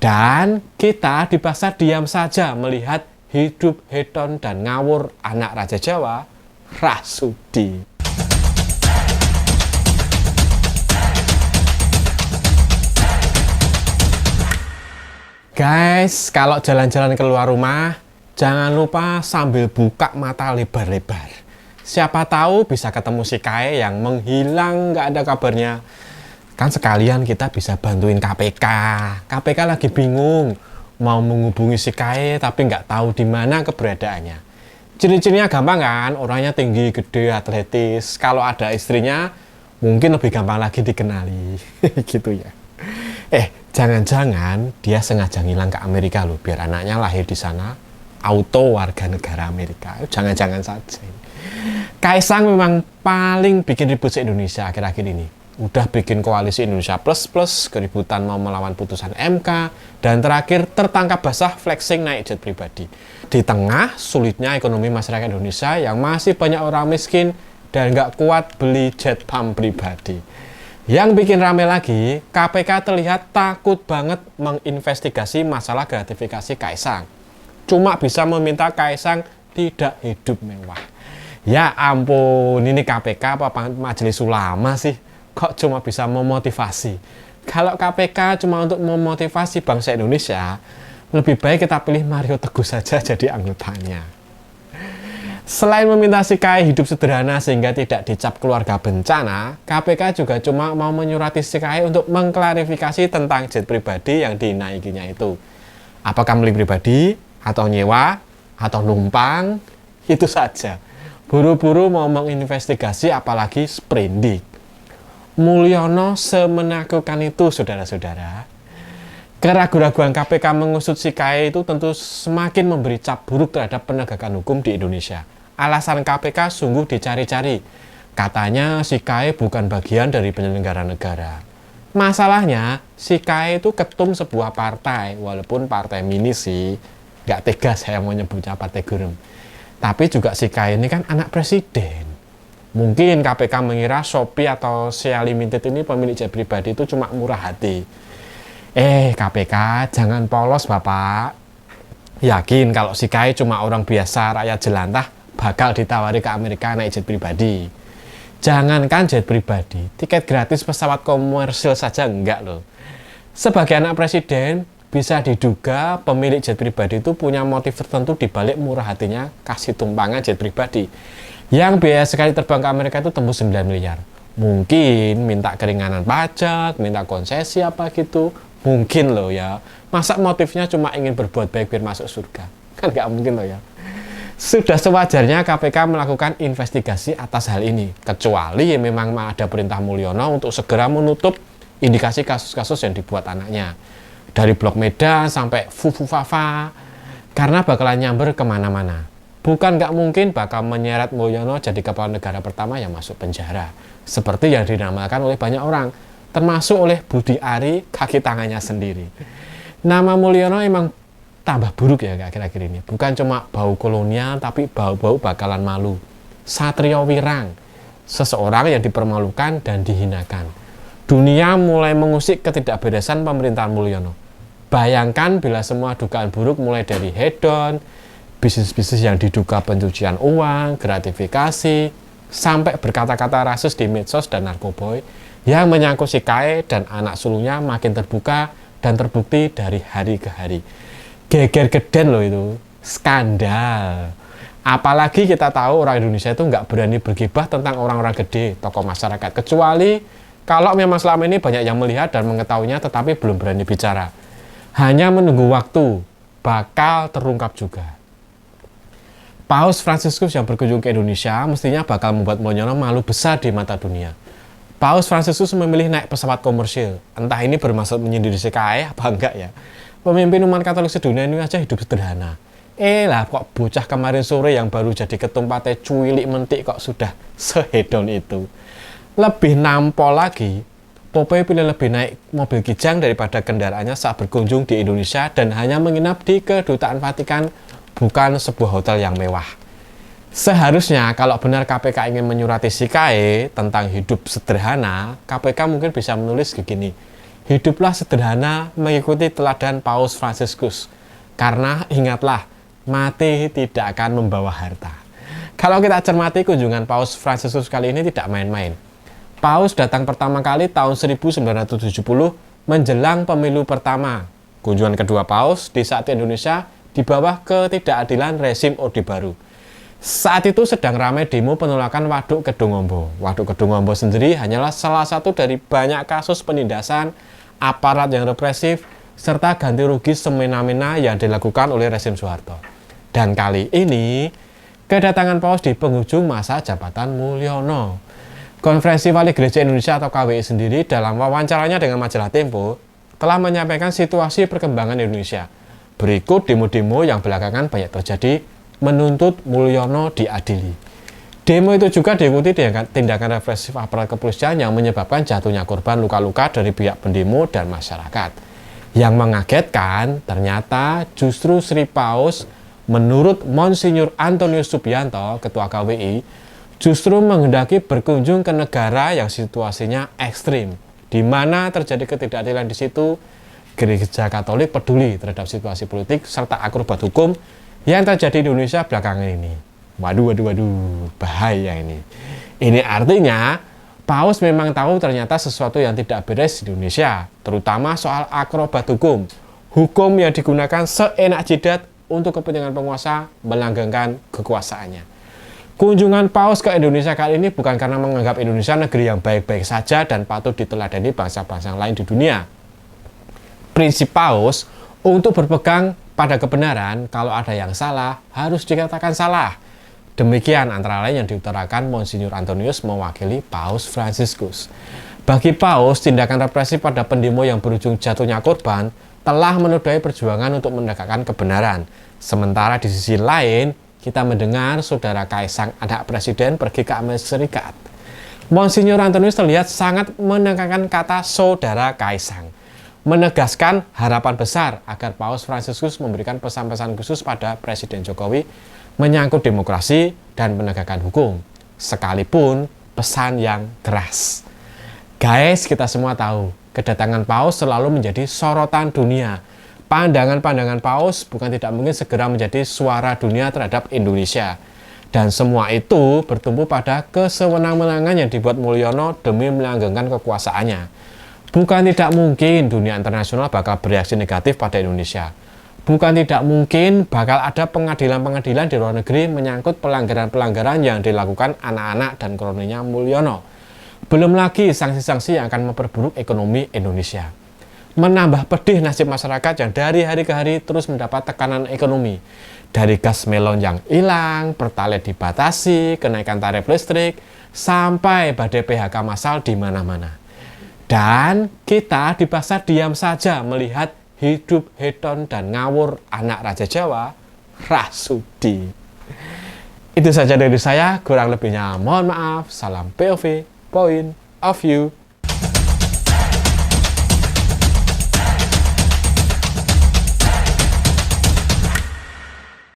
Dan kita dipaksa diam saja melihat hidup hedon dan ngawur anak Raja Jawa, Rasudi. Guys, kalau jalan-jalan keluar rumah, jangan lupa sambil buka mata lebar-lebar. Siapa tahu bisa ketemu si Kae yang menghilang, nggak ada kabarnya. Kan sekalian kita bisa bantuin KPK. KPK lagi bingung, mau menghubungi si Kae tapi nggak tahu di mana keberadaannya. Ciri-cirinya gampang kan, orangnya tinggi, gede, atletis. Kalau ada istrinya, mungkin lebih gampang lagi dikenali. Gitu ya. Jangan-jangan dia sengaja ngilang ke Amerika loh, biar anaknya lahir di sana, auto warga negara Amerika. Jangan-jangan saja. Kaisang memang paling bikin ribut se-Indonesia akhir-akhir ini. Udah bikin koalisi Indonesia Plus, keributan mau melawan putusan MK, dan terakhir tertangkap basah flexing naik jet pribadi. Di tengah sulitnya ekonomi masyarakat Indonesia yang masih banyak orang miskin dan nggak kuat beli jet pump pribadi. Yang bikin rame lagi, KPK terlihat takut banget menginvestigasi masalah gratifikasi Kaisang. Cuma bisa meminta Kaisang tidak hidup mewah. Ya ampun, ini KPK apa majelis ulama sih? Kok cuma bisa memotivasi? Kalau KPK cuma untuk memotivasi bangsa Indonesia, lebih baik kita pilih Mario Teguh saja jadi anggotanya. Selain meminta si Kae hidup sederhana sehingga tidak dicap keluarga bencana, KPK juga cuma mau menyurati si Kae untuk mengklarifikasi tentang jet pribadi yang dinaikinya itu. Apakah beli pribadi, atau nyewa, atau numpang, itu saja. Buru-buru mau menginvestigasi apalagi sprindik. Mulyono semenakutkan itu, saudara-saudara. Keraguan-raguan KPK mengusut si Kae itu tentu semakin memberi cap buruk terhadap penegakan hukum di Indonesia. Alasan KPK sungguh dicari-cari. Katanya si Kae bukan bagian dari penyelenggara negara. Masalahnya, si Kae itu ketum sebuah partai, walaupun partai mini sih. Gak tegas saya mau nyebutnya partai gurem. Tapi juga si Kae ini kan anak presiden. Mungkin KPK mengira Shopee atau Sea Limited ini pemilik jet pribadi itu cuma murah hati. KPK, jangan polos Bapak. Yakin kalau si Kae cuma orang biasa, rakyat jelantah, bakal ditawari ke Amerika naik jet pribadi. Jangankan jet pribadi, tiket gratis pesawat komersil saja enggak loh. Sebagai anak presiden, bisa diduga pemilik jet pribadi itu punya motif tertentu dibalik murah hatinya kasih tumpangan jet pribadi. Yang biaya sekali terbang ke Amerika itu tembus 9 miliar. Mungkin minta keringanan pajak, minta konsesi apa gitu. Mungkin loh ya, masa motifnya cuma ingin berbuat baik biar masuk surga? Kan nggak mungkin loh ya. Sudah sewajarnya KPK melakukan investigasi atas hal ini, kecuali memang ada perintah Mulyono untuk segera menutup indikasi kasus-kasus yang dibuat anaknya. Dari blok Medan sampai Fufufafa, karena bakalan nyamber kemana-mana. Bukan nggak mungkin bakal menyeret Mulyono jadi kepala negara pertama yang masuk penjara, seperti yang dinamakan oleh banyak orang, termasuk oleh Budi Ari, kaki tangannya sendiri. Nama Mulyono emang tambah buruk ya akhir-akhir ini. Bukan cuma bau kolonial, tapi bau-bau bakalan malu. Satrio Wirang, seseorang yang dipermalukan dan dihinakan. Dunia mulai mengusik ketidakberesan pemerintahan Mulyono. Bayangkan bila semua dugaan buruk mulai dari hedon, bisnis-bisnis yang diduga pencucian uang, gratifikasi, sampai berkata-kata rasis di medsos dan narkoboy, yang menyangkut si Kae dan anak sulungnya makin terbuka dan terbukti dari hari ke hari. Geger geden loh itu, skandal. Apalagi kita tahu orang Indonesia itu nggak berani bergibah tentang orang-orang gede, tokoh masyarakat. Kecuali kalau memang selama ini banyak yang melihat dan mengetahuinya tetapi belum berani bicara. Hanya menunggu waktu, bakal terungkap juga. Paus Fransiskus yang berkunjung ke Indonesia mestinya bakal membuat Mulyono malu besar di mata dunia. Paus Fransiskus memilih naik pesawat komersil. Entah ini bermaksud menyindir si Kae apa enggak ya. Pemimpin umat Katolik sedunia ini aja hidup sederhana. Lah kok bocah kemarin sore yang baru jadi ketum partai cuilik mentik kok sudah sehedon itu. Lebih nampol lagi, Popeye pilih lebih naik mobil kijang daripada kendaraannya saat berkunjung di Indonesia dan hanya menginap di kedutaan Vatikan, bukan sebuah hotel yang mewah. Seharusnya kalau benar KPK ingin menyurati si Kae tentang hidup sederhana, KPK mungkin bisa menulis begini. Hiduplah sederhana mengikuti teladan Paus Fransiskus. Karena ingatlah, mati tidak akan membawa harta. Kalau kita cermati kunjungan Paus Fransiskus kali ini tidak main-main. Paus datang pertama kali tahun 1970 menjelang pemilu pertama. Kunjungan kedua Paus di saat Indonesia di bawah ketidakadilan rezim Orde Baru. Saat itu sedang ramai demo penolakan Waduk Kedungombo. Waduk Kedungombo sendiri hanyalah salah satu dari banyak kasus penindasan, aparat yang represif, serta ganti rugi semena-mena yang dilakukan oleh rezim Soeharto. Dan kali ini, kedatangan Paus di penghujung masa jabatan Mulyono. Konferensi Wali Gereja Indonesia atau KWI sendiri dalam wawancaranya dengan majalah Tempo telah menyampaikan situasi perkembangan Indonesia. Berikut demo-demo yang belakangan banyak terjadi menuntut Mulyono diadili. Demo itu juga diikuti dengan tindakan represif aparat kepolisian yang menyebabkan jatuhnya korban luka-luka dari pihak pendemo dan masyarakat. Yang mengagetkan ternyata justru Sri Paus menurut Monsinyur Antonius Subianto, Ketua KWI, justru menghendaki berkunjung ke negara yang situasinya ekstrim, di mana terjadi ketidakadilan di situ. Gereja Katolik peduli terhadap situasi politik serta akrobat hukum yang terjadi di Indonesia belakangan ini. Waduh, bahaya ini. Ini artinya Paus memang tahu ternyata sesuatu yang tidak beres di Indonesia, terutama soal akrobat hukum. Hukum yang digunakan seenak jidat untuk kepentingan penguasa melanggengkan kekuasaannya. Kunjungan Paus ke Indonesia kali ini bukan karena menganggap Indonesia negeri yang baik-baik saja dan patut diteladani bangsa-bangsa lain di dunia. Prinsip Paus untuk berpegang pada kebenaran, kalau ada yang salah, harus dikatakan salah. Demikian antara lain yang diutarakan Monsinyur Antonius mewakili Paus Fransiskus. Bagi Paus, tindakan represif pada pendemo yang berujung jatuhnya korban telah menodai perjuangan untuk menegakkan kebenaran. Sementara di sisi lain, kita mendengar saudara Kaisang, anak presiden, pergi ke Amerika Serikat. Monsinyur Antonius terlihat sangat menekankan kata saudara Kaisang, menegaskan harapan besar agar Paus Fransiskus memberikan pesan-pesan khusus pada Presiden Jokowi menyangkut demokrasi dan penegakan hukum, sekalipun pesan yang keras. Guys, kita semua tahu, kedatangan Paus selalu menjadi sorotan dunia. Pandangan-pandangan Paus bukan tidak mungkin segera menjadi suara dunia terhadap Indonesia. Dan semua itu bertumbuh pada kesewenang-wenangan yang dibuat Mulyono demi melanggengkan kekuasaannya. Bukan tidak mungkin dunia internasional bakal bereaksi negatif pada Indonesia. Bukan tidak mungkin bakal ada pengadilan-pengadilan di luar negeri menyangkut pelanggaran-pelanggaran yang dilakukan anak-anak dan kroninya Mulyono. Belum lagi sanksi-sanksi yang akan memperburuk ekonomi Indonesia. Menambah pedih nasib masyarakat yang dari hari ke hari terus mendapat tekanan ekonomi. Dari gas melon yang hilang, pertalite dibatasi, kenaikan tarif listrik, sampai badai PHK massal di mana-mana. Dan kita dipaksa diam saja melihat hidup hedon dan ngawur anak Raja Jawa, Rasudi. Itu saja dari saya, kurang lebihnya mohon maaf. Salam POV, point of view.